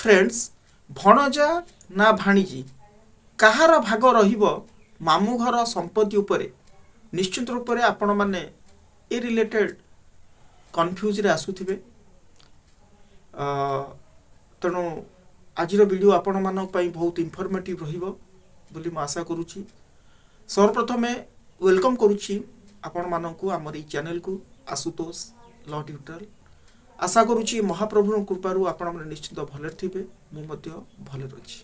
Friends भणजा ना भाणीजी कहार भाग रहिबो मामू घर संपत्ति उपरे निश्चित रूप से आपण मैंने ए रिलेटेड कन्फ्यूज रे आसुथिबे। तेणु आज वीडियो आपण मानक पई बहुत इनफॉर्मेटिव रहिबो बोली मैं आशा करुच्ची। सर्वप्रथम वेलकम करुच्ची आपण मानक आमर ई चैनल को आशुतोष लॉ ट्यूटोरियल। आशा करुच्ची महाप्रभु कृपारू आपण माने निश्चित भले थिबे मु मध्य भले अछि।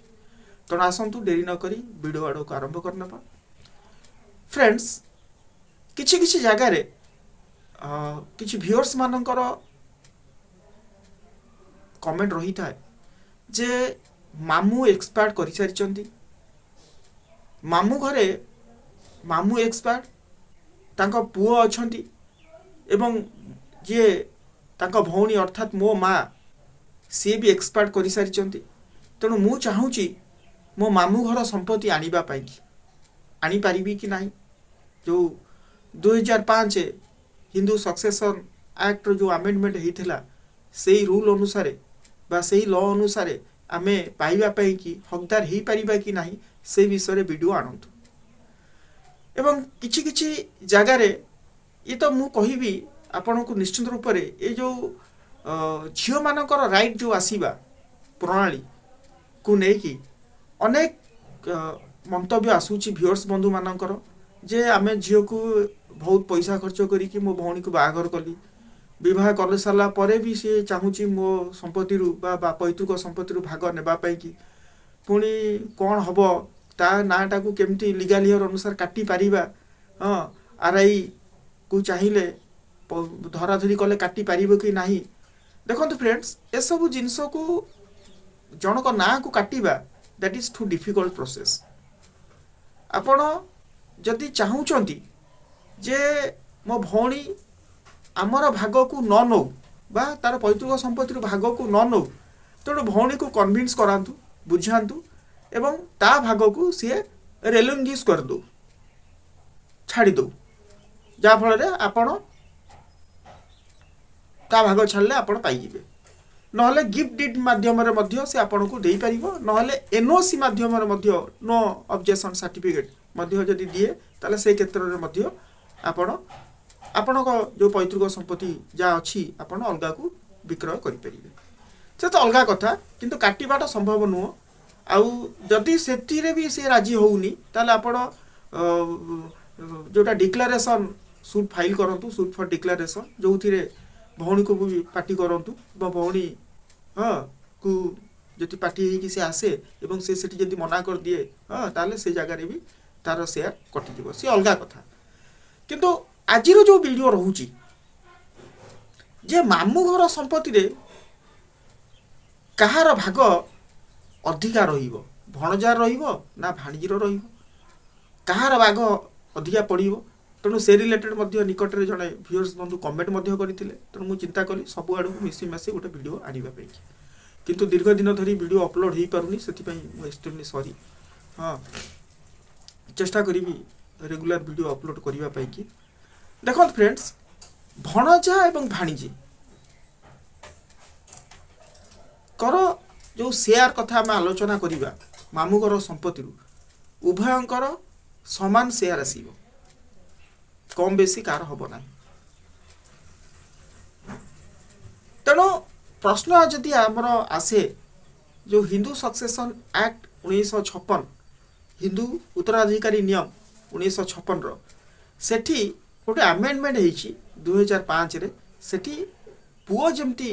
तेणु आसंतु देरी न करी वीडियो आड़ को आरंभ करना। फ्रेंड्स किछि किछि जगह रे किछि व्यूअर्स मानकर कमेंट रही था जे मामू एक्सपायर कर सारी मामू घरे मामू एक्सपायर तांको पुओ अछंती एवं जे तांको भौणी अर्थात मो माँ सी भी एक्सपायर कर सारी। तेणु मु चाहूँगी मो मामू घर संपत्ति आनिबा पाई आनी पारिबी कि नहीं। जो 2005 हिंदू सक्सेशन एक्ट जो अमेंडमेंट होता से रूल अनुसार बा से लॉ अनुसार आमे पाइबा पाई कि हकदार हो पारिबा कि नहीं से विषय वीडियो आणतु। एवं किछि किछि जगार रे ये तो मु कहिबी आपण को निश्चित रूप से ये जो झियो मानकर राइट जो आसीबा प्रणाली को लेकिन अनेक मंतव्य आसूची व्यूअर्स बंधु मानकर जे आमे झियो को बहुत पैसा खर्च करी मो भौणी को बाहागर कली विवाह कर सारा परे भी सी चाहूँगी मो संपत्ति पैतृक संपत्ति भाग नेबा पाई कि पुणी कौन हम ता नाटा को केमती लीगल हियर अनुसार काटी पारिबा। हाँ आरआई को चाहिए धराधरी कले काटी पारिबो कि नहीं। देखो फ्रेंड्स ए सब जिनस को जनक ना को काटिबा that is too difficult process. आपण जदि चाहूँगी जे मो भौणी आमर भाग को न नौ बा तार पैतृक संपत्ति भाग को न नौ तेणु भौणी को कन्विन्स करातु बुझातु एवं ता भाग को सी रेलिंगिस कर दो छाड़ी दो जहाँफल आपण ता भाग छाड़े आपण पाइबे। नहले गिफ्ट डीड माध्यम से आपन को दे पारिबो नहले एनओसी माध्यम नो ऑब्जेक्शन सर्टिफिकेट जदि दिए ताले से क्षेत्र में आपण जो पैतृक संपत्ति जहाँ अच्छी आपण अलगा को विक्रय करें से तो अलगा कथा किंतु काटिबाटा संभव नुह। आउ जदि से भी सी राजी होउनी ताले आपण जोटा डिक्लेरेशन सूट फाइल करंतु सूट फॉर डिक्लेरेशन जो थी भौणी को भी पार्टी करंतु भौणी हाँ को जति पार्टी होगी से आसे एवं से जदि मना कर दिए हाँ ताले से जगह भी तार शेयर कटिज सी अलगा कथा। किंतु आज जो वीडियो रोची जे मामू घर संपत्ति रे कहार भाग अधिका रहिबो भणजार रहिबो ना भाणीजीर रहिबो कहार भाग अधिका पड़िबो। तेणु से रिलेटेड निकट में जड़े व्यूअर्स बंधु कमेंट करते तेणु मुझे चिंता कली सब आड़ को मिसी मासी गोटे वीडियो आने किंतु दीर्घ दिन धरी वीडियो अपलोड हो पारुनी से एक्सट्रीमली सॉरी। हाँ चेष्टा करी रेगुलर वीडियो अपलोड करने की। देखो फ्रेंड्स भणजा एवं भाणीजी कर जो शेयर कथा आम आलोचना करवा मामू घर संपत्ति उभयंकर समान शेयर आसीबो कम बेसी कार हम ना। तेणु प्रश्न जदि आमर आसे जो हिंदू सक्सेशन एक्ट 1956 हिंदू उत्तराधिकारी नियम 1956 सेठी गोटे आमेंडमेंट होती 2005 रे सेठी पुओ जमती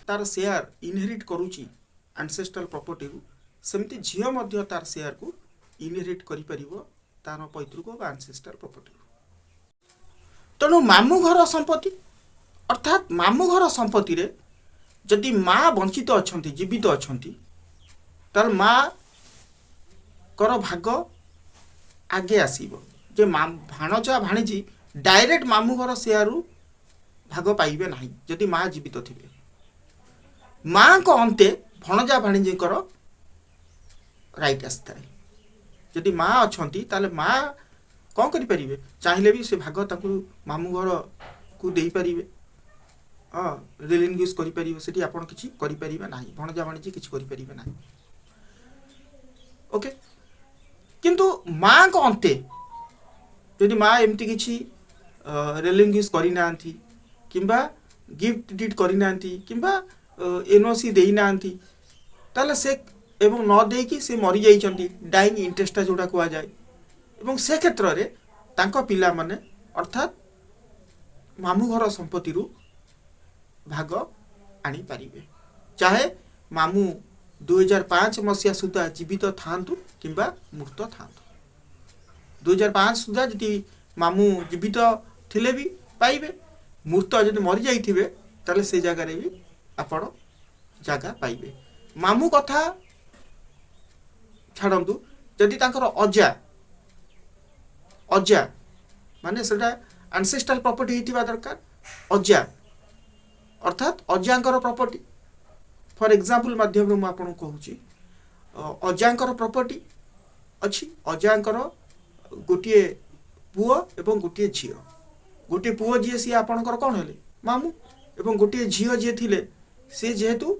तार शेयर इनहेरिट करुची एंसेस्ट्रल प्रॉपर्टी को सेमती झियो मध्य तार शेयर को इनहेरिट करि परिबो तार पैतृक बा एंसेस्ट्रल प्रॉपर्टी। तेणु मामू घर संपत्ति अर्थात मामू घर संपत्ति रे जदि माँ वंचित अच्छा जीवित अच्छा तार माँ कर भाग आगे आसीबो जे भाणजा भाणीजी डायरेक्ट मामू घर शेयर भाग पाइबे नहीं जदि माँ जीवित थे। माँ को अंते भणजा भाणीजी राइट आसता है जदि माँ अच्छा ताले माँ कौन करें चाहिए भी से भाग मामू घर को दे पारे हाँ रिलिंग्विश करिपारिबे सेठी आपण किछि करिपारिबे नाही भणजा भाणीजी किछि करिपारिबे नाही ओके किंतु माँ को अंते जदि माँ एमती किछि रिलिंग्विश करि नांती किंबा गिफ्ट डिड करि नांती किंबा एनओसी देई नांती ताले से एवं न देकी से मरी जाइछंती डाइंग इंटरेस्ट जोड़ा कुआ जाए एवं से क्षेत्र रे तांको पिला माने अर्थात मामू घर संपत्ति रु भाग आनी पारिबे चाहे मामू 2005 मसिया सुधा जीवित थांतु किंबा मृत थांतु 2005 सुधा जदि मामू जीवित थिले भी पाइबे मृत जदि मरी जाइथिबे ताले से जगह रे भी आपण जगह पाइबे मामू कथा छाड़ू जदि तांकर अजा अजा माने सेटा ancestral प्रॉपर्टी हिथिबा दरकार अजा अर्थात अजांकर प्रॉपर्टी फॉर एग्जांपल माध्यम रे म आपन कहूची अजांकर प्रॉपर्टी अछि अजांकर गोटिए पुओ एवं गोटिए झियो गोटिए पुओ जे सी आपनकर कोन हेले मामू एवं गोटिए झियो जे थिले से जेहेतु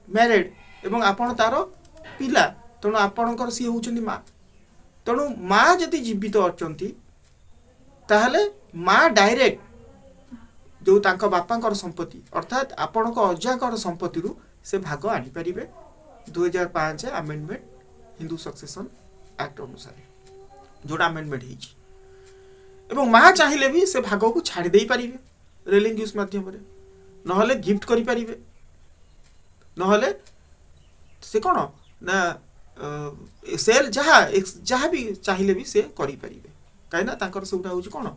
मैरिड एवं आपण तार पिला तेणु आपणकर सी होउचंदी माँ तेणु माँ जदि जीवित अछंती ताहले माँ डायरेक्ट जो तांका बापांकर संपत्ति अर्थात आपणक अजांकर संपत्ति रु से भाग आनी परिबे 2005 अमेंडमेंट हिंदू सक्सेशन एक्ट अनुसार जोड़ा अमेंडमेंट हिची एवं माँ चाहिए भी से भाग को छाड़ी दे पारिबे रिलिंग्विश माध्यम रे नहले गिफ्ट करि पारिबे नहले से कोन ना सेल जहाँ भी चाहिए भी से करि पारिबे कहीं ना तांकर सेटा होची कोन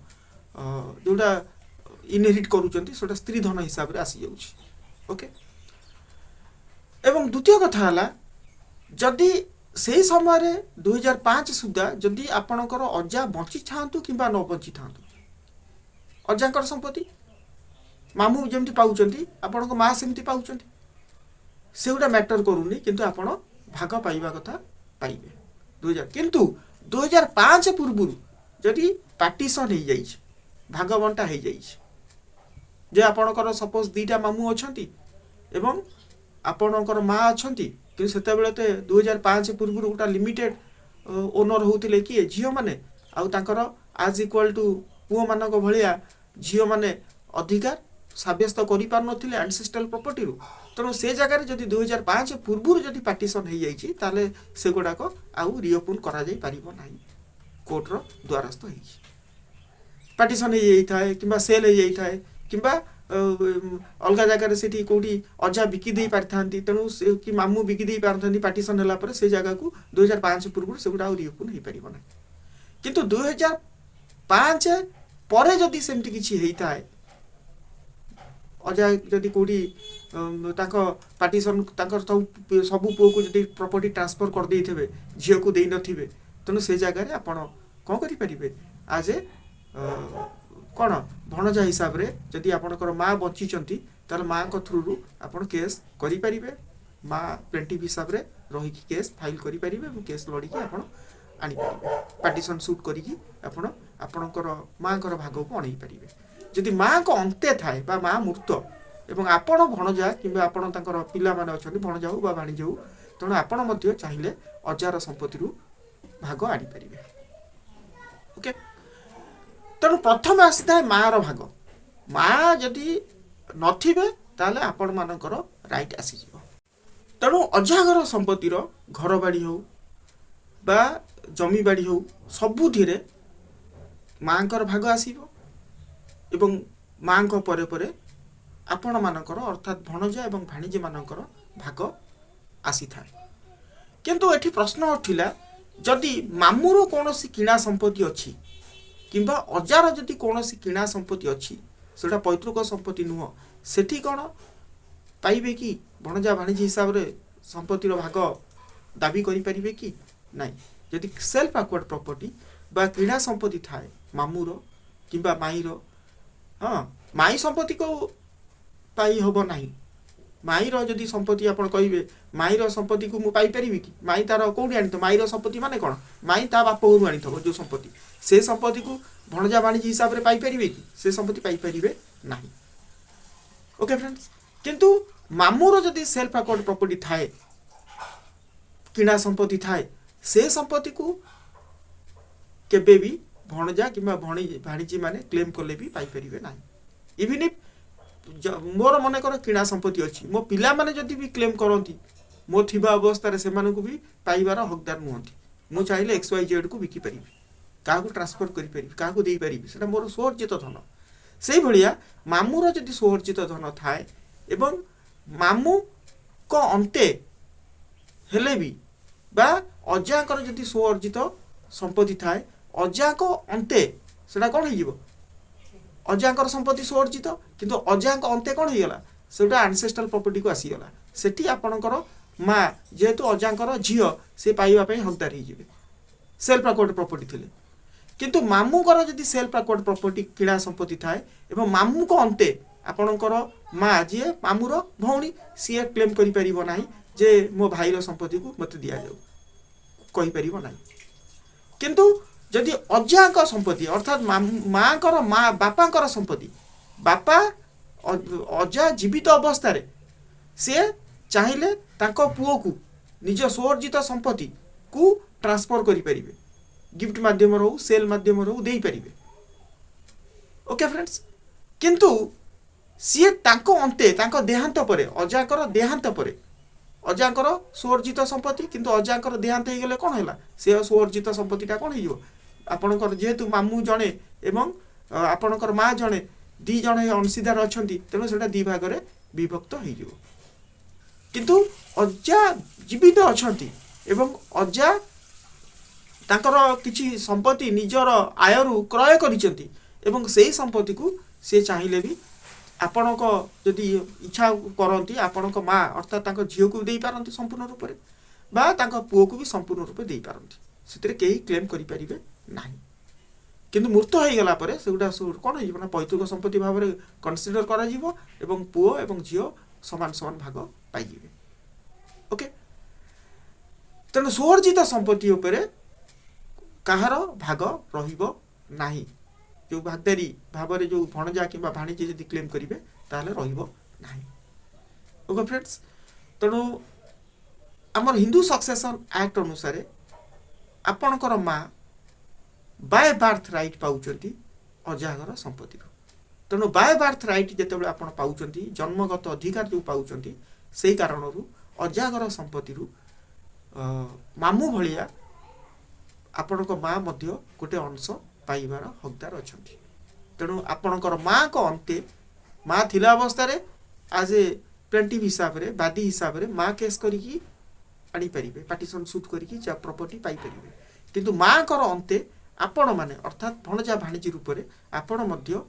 जोटा इनहेरिट करूचंती सेटा स्त्री धन हिसाब रे आसी जाउची ओके एवं द्वितीय कथा हला जदि से समय रे 2005 सुधा जदि आपणकर अजा बंची थांतु किंबा न बंची थांतु अजांकर संपत्ति मामू जेमती पाउचंती आपणक माँ सेमती पाउचंती सेउडा मैटर करूनी किंतु आपण भाग पाइबा कथा पाइबे 2000 किंतु 2005 पूर्व जदि पार्टीशन हो जाइए भाग बंटा हो जाइए जे आपणकर सपोज दीटा मामू अछंती एवं आपणकर माँ अछंती कि सेतेबेले ते 2005 पूर्व गोटा लिमिटेड ओनर होउतिले कि झियो माने आउ तांकर आज इक्वल टू पुओ मानक भलिया झियो माने अधिकार साब्यस्त करि पार नथिले एंसेस्ट्रल प्रॉपर्टी रु तेणु से जगह जदि 2005 पूर्व जदि पार्टीशन हो जाइए ताले से गुड़ाक आउ रिओपन करा जाई परिबो नाही कोर्ट रो द्वारस्थ हो पार्टीशन हो जाइए किंबा सेल हो जाइए किंबा अलग जगह से कौटी अजा बिकी दे पारि तेणु कि मामू बिकी दे पारथांती पार्टीशन होला पर से जगह को 2005 पूर्व से गुड़ा रिओपन हो पारिबो नाही किंतु 2005 परे जदि सेमती किछि हेइता है अजा जदि कौटी पार्टीशन सबू पुओ को जदि प्रॉपर्टी ट्रांसफर कर देइथिबे झियो को देई नथिबे तेणु से जगह आपण कौन करि परिबे आज ए कौन भणजा हिसाब रे जदि आपणकर माँ बंचीचंती तार माँ को थ्रू रु आपण केस करि परिबे माँ प्लेंटिफ हिसाब रे रही की केस फाइल करि परिबे केस लड़ी की आपण आनी परिबे पार्टीशन सूट करी की आपण आपणकर माँ कर भाग को अणई परिबे जदि माँ को अंते थाए बा माँ मृत एवं आपण भणजा किंबा आपण तांकर पिला माने अछंती भणजा हो बा भाणीजी हो तेणु आपण मध्य चाहिए अजार संपत्ति रु भाग आनी परिबे ओके तेणु प्रथम आसी माँ रो भाग माँ जदि नथिबे ताले आपण मानकर राइट आसी जिवो तेणु अजागर संपत्ति रो घर बाड़ी हो बा जमी बाड़ी हो सबु धीरे माँ कर भाग आसीबो एवं माँ को परे परे आपण मानकर अर्थात भणजा एवं भाणीजी मानकर भाग आसी थाए किंतु एठी प्रश्न उठिला जदि मामूर कौनसी किणा संपत्ति अच्छी किंबा अजार जदि कौनसी किणा संपत्ति अच्छी सेटा पैतृक संपत्ति नुह सेठी कौन पाइबे कि भणजा भाणीजी हिसाब रे संपत्तिर भाग दाबी करि परिबे कि नाही जदि सेल्फ एक्वायर्ड प्रॉपर्टी बा किणा संपत्ति थाए मामूर किंबा माईर हाँ माई संपत्ति को पाई हबो नाही माईर जदि संपत्ति आपण कहिबे माईर संपत्ति को मु पाई परिबी कि माई तार कोडी आनी तो माईर संपत्ति माने कोन माई ता बाप घरु आनी थबो जो संपत्ति से संपत्ति को भणजा भाणीजी हिसाब रे पाई परिबे कि से संपत्ति पाई परिबे नाही ओके फ्रेंड्स किंतु मामूर जदि सेल्फ अक्वायर्ड प्रॉपर्टी थाए किणा संपत्ति थाए से संपत्ति को केबे भी भणजा कि भाणीजी माने क्लेम कले भी पाई परिबे नाही इवन इफ मोर मन कर किणा संपत्ति अच्छी मो पिला माने जदि भी क्लेम करती मो थिबा अवस्था रे सेमानन को भी पाइबार हकदार नुहंती मु चाहिले एक्स वाई जेड को बिकी परिबी काहू ट्रांसफर करि परिबी काहू देई परिबी सेटा मोर सोर्जित धन सेही भलिया मामूर जदि सोर्जित धन थाए एवं मामू को अंते हेले भी बा अजाकर जदि सोर्जित संपत्ति थाए अजा को अंते सेटा कौन हो अजाकर संपत्ति सोर्जित किंतु अजा अंते कौन होगा सेटा एंसेस्ट्रल प्रॉपर्टी को आसीगला सेठी आपणकर माँ जेहेतु अजाकर झील से पाइबापी हकदार हो सेल्फ अक्वायर्ड प्रॉपर्टी थिले किंतु मामूकर जदि सेल्फ अक्वायर्ड प्रॉपर्टी किणा संपत्ति थाए एवं मामू को अंते आपणकर माँ जी मामूर भौणी सी क्लेम करि परिबो नाही जे मो भाईर संपत्ति को मत दिया जाऊ कहि परिबो नाही किंतु जदि अजा संपत्ति अर्थात माँ माँ बापा संपत्ति बापा अजा जीवित अवस्था रे से चाहिए तांको पुओ को निज सोर्जित संपत्ति को ट्रांसफर करि परिबे गिफ्ट माध्यम रो सेल माध्यम रो देई परिबे ओके फ्रेंड्स किंतु सी तांको अंते तांको देहांत परे अजाकर देहांत परे अजाकर सोर्जित संपत्ति किंतु अजाकर देहांत हो गले कौन है से सोर्जित संपत्तिटा कौन हो आपणकर जेहेतु मामू जड़े एवं आपणकर माँ जड़े दी जड़े अंशीदार अच्छा तेणु से दी भाग में विभक्त हो किंतु अजा जीवित अच्छा एवं अजा तांकर किछि संपत्ति निजर आयरु क्रय करिसेंती एवं सेही संपत्ति को से चाहिए भी आपणक जदि इच्छा करती आपणक माँ अर्थात तांको झील को दे पारती संपूर्ण रूप से बा तांको पुओ को भी संपूर्ण रूप दे पारती से कहीं क्लेम करि परिबे नाही किंतु मृत हो गला परे सेगुडा कौन हो पैतृक संपत्ति भाव में कनसीडर करा जीवो एवं पुओ एवं झील समान समान भाग पाइबे ओके तेणु सोर्जित संपत्ति उपरे कहार भाग रहिबो नाही जो भागदारी भाव में जो भणजा कि भाणीजी जदि क्लेम करेंगे ताहले रहिबो नाही ओके फ्रेंड्स तेणु आमर हिंदू सक्सेसन एक्ट अनुसार आपणकर माँ बाय बार्थ राइट पाउचंती अजागर संपत्ति तेणु बाय बार्थ राइट जितेबाला आपण पाउचंती जन्मगत अधिकार जो पाउचंती से कारण अजागर संपत्ति मामू भलिया आपणक माँ मध्य गोटे अंश पाइबार हकदार अच्छा तेणु आपणकर माँ को अंते माँ थिला अवस्था रे आज ए प्लेंटिव हिसाब रे बादी हिसाब रे माँ केस करिकी आनी परिबे पार्टीशन सूट करिकी जा प्रॉपर्टी पाई परिबे किंतु माँ कर अंते आपण माने अर्थात भणजा भाणीजी रूप में आपण मध्य